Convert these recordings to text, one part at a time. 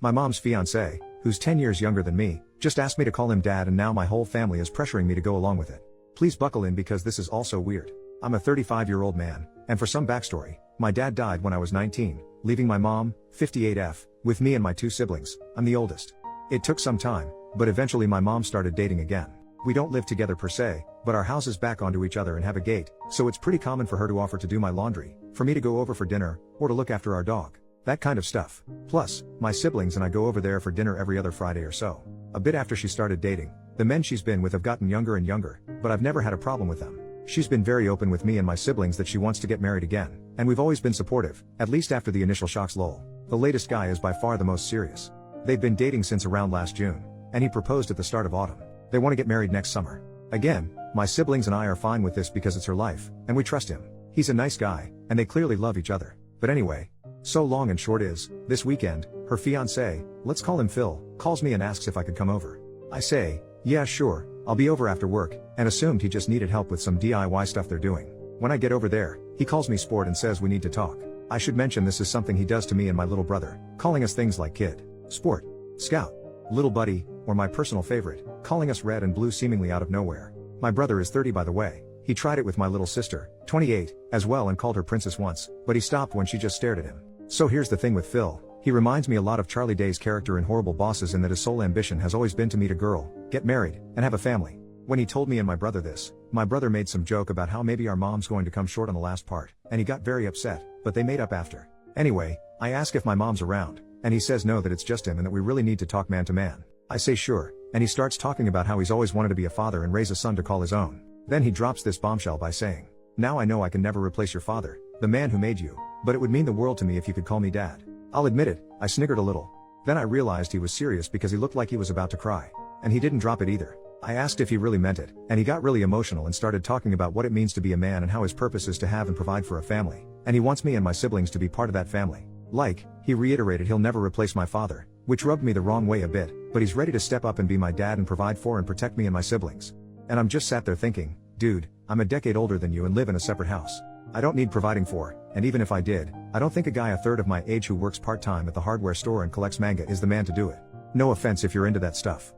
My mom's fiancé, who's 10 years younger than me, just asked me to call him dad, and now my whole family is pressuring me to go along with it. Please buckle in because this is also weird. I'm a 35-year-old man, and for some backstory, my dad died when I was 19, leaving my mom, 58F, with me and my two siblings. I'm the oldest. It took some time, but eventually my mom started dating again. We don't live together per se, but our houses back onto each other and have a gate, so it's pretty common for her to offer to do my laundry, for me to go over for dinner, or to look after our dog. That kind of stuff. Plus, my siblings and I go over there for dinner every other Friday or so. A bit after she started dating, the men she's been with have gotten younger and younger, but I've never had a problem with them. She's been very open with me and my siblings that she wants to get married again, and we've always been supportive, at least after the initial shocks. Lol. The latest guy is by far the most serious. They've been dating since around last June, and he proposed at the start of autumn. They want to get married next summer. Again, my siblings and I are fine with this because it's her life, and we trust him. He's a nice guy, and they clearly love each other. But anyway, so long and short is, this weekend, her fiancé, let's call him Phil, calls me and asks if I could come over. I say, yeah sure, I'll be over after work, and assumed he just needed help with some DIY stuff they're doing. When I get over there, he calls me sport and says we need to talk. I should mention this is something he does to me and my little brother, calling us things like kid, sport, scout, little buddy, or my personal favorite, calling us red and blue seemingly out of nowhere. My brother is 30 by the way. He tried it with my little sister, 28, as well, and called her princess once, but he stopped when she just stared at him. So here's the thing with Phil, he reminds me a lot of Charlie Day's character in Horrible Bosses in that his sole ambition has always been to meet a girl, get married, and have a family. When he told me and my brother this, my brother made some joke about how maybe our mom's going to come short on the last part, and he got very upset, but they made up after. Anyway, I ask if my mom's around, and he says no, that it's just him and that we really need to talk man to man. I say sure, and he starts talking about how he's always wanted to be a father and raise a son to call his own. Then he drops this bombshell by saying, now I know I can never replace your father, the man who made you, but it would mean the world to me if you could call me dad. I'll admit it, I sniggered a little. Then I realized he was serious because he looked like he was about to cry. And he didn't drop it either. I asked if he really meant it, and he got really emotional and started talking about what it means to be a man and how his purpose is to have and provide for a family, and he wants me and my siblings to be part of that family. Like, he reiterated he'll never replace my father, which rubbed me the wrong way a bit, but he's ready to step up and be my dad and provide for and protect me and my siblings. And I'm just sat there thinking, dude, I'm a decade older than you and live in a separate house. I don't need providing for, and even if I did, I don't think a guy a third of my age who works part-time at the hardware store and collects manga is the man to do it. No offense if you're into that stuff.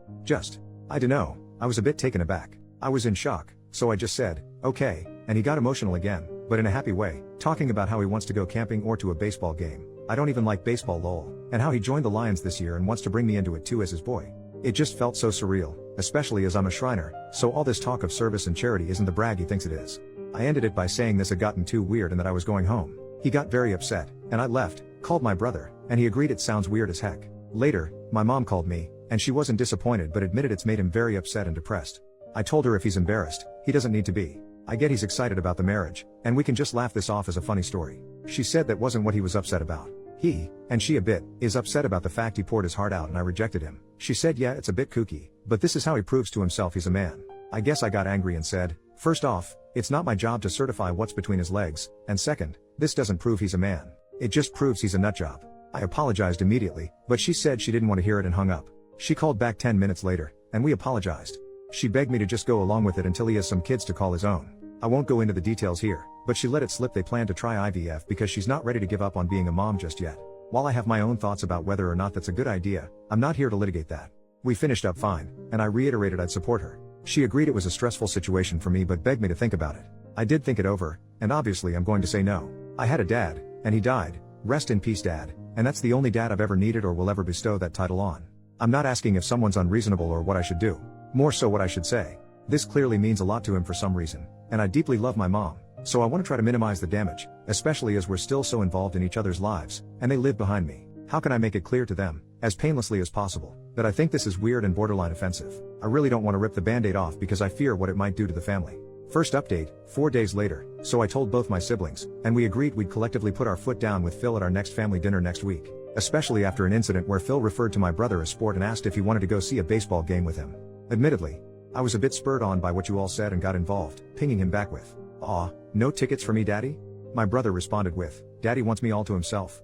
I dunno, I was a bit taken aback. I was in shock, so I just said, okay, and he got emotional again, but in a happy way, talking about how he wants to go camping or to a baseball game. I don't even like baseball lol, and how he joined the Lions this year and wants to bring me into it too as his boy. It just felt so surreal, especially as I'm a Shriner, so all this talk of service and charity isn't the brag he thinks it is. I ended it by saying this had gotten too weird and that I was going home. He got very upset, and I left, called my brother, and he agreed it sounds weird as heck. Later, my mom called me, and she wasn't disappointed but admitted it's made him very upset and depressed. I told her if he's embarrassed, he doesn't need to be. I get he's excited about the marriage, and we can just laugh this off as a funny story. She said that wasn't what he was upset about. He, and she a bit, is upset about the fact he poured his heart out and I rejected him. She said yeah, it's a bit kooky, but this is how he proves to himself he's a man. I guess I got angry and said, first off, it's not my job to certify what's between his legs, and second, this doesn't prove he's a man. It just proves he's a nutjob. I apologized immediately, but she said she didn't want to hear it and hung up. She called back 10 minutes later, and we apologized. She begged me to just go along with it until he has some kids to call his own. I won't go into the details here, but she let it slip they plan to try IVF because she's not ready to give up on being a mom just yet. While I have my own thoughts about whether or not that's a good idea, I'm not here to litigate that. We finished up fine, and I reiterated I'd support her. She agreed it was a stressful situation for me but begged me to think about it. I did think it over, and obviously I'm going to say no. I had a dad, and he died. Rest in peace dad, and that's the only dad I've ever needed or will ever bestow that title on. I'm not asking if someone's unreasonable or what I should do. More so what I should say. This clearly means a lot to him for some reason, and I deeply love my mom, so I want to try to minimize the damage, especially as we're still so involved in each other's lives, and they live behind me. How can I make it clear to them, as painlessly as possible, that I think this is weird and borderline offensive? I really don't want to rip the band-aid off because I fear what it might do to the family. First update, 4 days later, so I told both my siblings, and we agreed we'd collectively put our foot down with Phil at our next family dinner next week, especially after an incident where Phil referred to my brother as sport and asked if he wanted to go see a baseball game with him. Admittedly, I was a bit spurred on by what you all said and got involved, pinging him back with, "Aw, no tickets for me daddy?" My brother responded with, "Daddy wants me all to himself."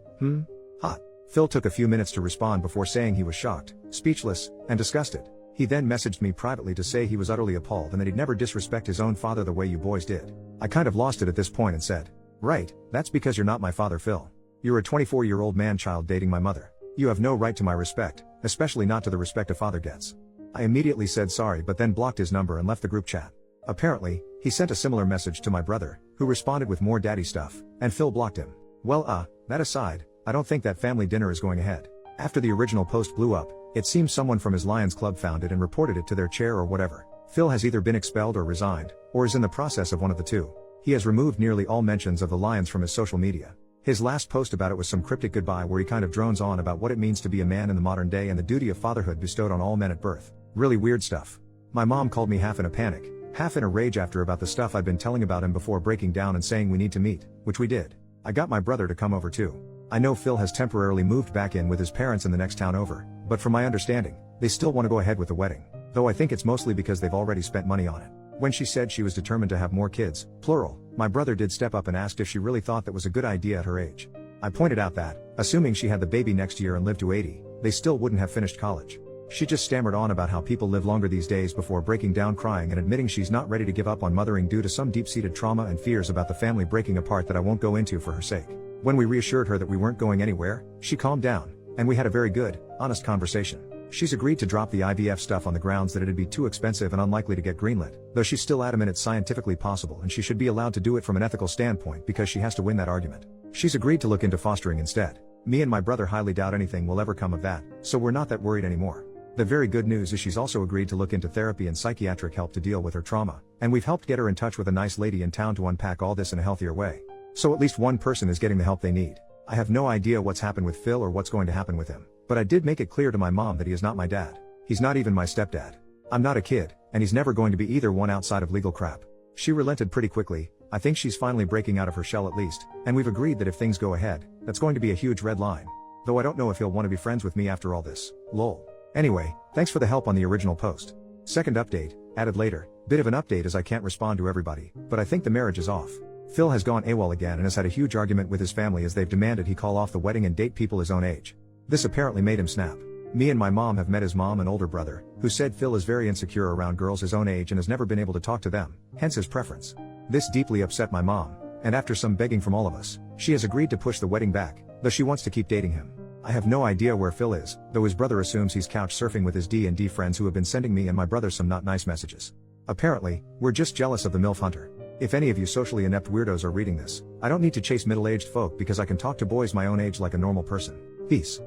Hot. Phil took a few minutes to respond before saying he was shocked, speechless, and disgusted. He then messaged me privately to say he was utterly appalled and that he'd never disrespect his own father the way you boys did. I kind of lost it at this point and said, "Right, that's because you're not my father Phil. You're a 24-year-old man-child dating my mother. You have no right to my respect, especially not to the respect a father gets. I immediately said sorry but then blocked his number and left the group chat. Apparently, he sent a similar message to my brother, who responded with more daddy stuff, and Phil blocked him. Well that aside, I don't think that family dinner is going ahead. After the original post blew up, it seems someone from his Lions Club found it and reported it to their chair or whatever. Phil has either been expelled or resigned, or is in the process of one of the two. He has removed nearly all mentions of the Lions from his social media. His last post about it was some cryptic goodbye where he kind of drones on about what it means to be a man in the modern day and the duty of fatherhood bestowed on all men at birth. Really weird stuff. My mom called me half in a panic, half in a rage after about the stuff I'd been telling about him before breaking down and saying we need to meet, which we did. I got my brother to come over too. I know Phil has temporarily moved back in with his parents in the next town over, but from my understanding, they still want to go ahead with the wedding. Though I think it's mostly because they've already spent money on it. When she said she was determined to have more kids, plural, my brother did step up and asked if she really thought that was a good idea at her age. I pointed out that, assuming she had the baby next year and lived to 80, they still wouldn't have finished college. She just stammered on about how people live longer these days before breaking down crying and admitting she's not ready to give up on mothering due to some deep-seated trauma and fears about the family breaking apart that I won't go into for her sake. When we reassured her that we weren't going anywhere, she calmed down, and we had a very good, honest conversation. She's agreed to drop the IVF stuff on the grounds that it'd be too expensive and unlikely to get greenlit, though she's still adamant it's scientifically possible and she should be allowed to do it from an ethical standpoint because she has to win that argument. She's agreed to look into fostering instead. Me and my brother highly doubt anything will ever come of that, so we're not that worried anymore. The very good news is she's also agreed to look into therapy and psychiatric help to deal with her trauma, and we've helped get her in touch with a nice lady in town to unpack all this in a healthier way. So at least one person is getting the help they need. I have no idea what's happened with Phil or what's going to happen with him, but I did make it clear to my mom that he is not my dad. He's not even my stepdad. I'm not a kid, and he's never going to be either one outside of legal crap. She relented pretty quickly. I think she's finally breaking out of her shell at least, and we've agreed that if things go ahead, that's going to be a huge red line. Though I don't know if he'll want to be friends with me after all this. Lol. Anyway, thanks for the help on the original post. Second update, added later. Bit of an update as I can't respond to everybody, but I think the marriage is off. Phil has gone AWOL again and has had a huge argument with his family as they've demanded he call off the wedding and date people his own age. This apparently made him snap. Me and my mom have met his mom and older brother, who said Phil is very insecure around girls his own age and has never been able to talk to them, hence his preference. This deeply upset my mom, and after some begging from all of us, she has agreed to push the wedding back, though she wants to keep dating him. I have no idea where Phil is, though his brother assumes he's couch surfing with his D&D friends who have been sending me and my brother some not nice messages. Apparently, we're just jealous of the MILF hunter. If any of you socially inept weirdos are reading this, I don't need to chase middle-aged folk because I can talk to boys my own age like a normal person. Peace.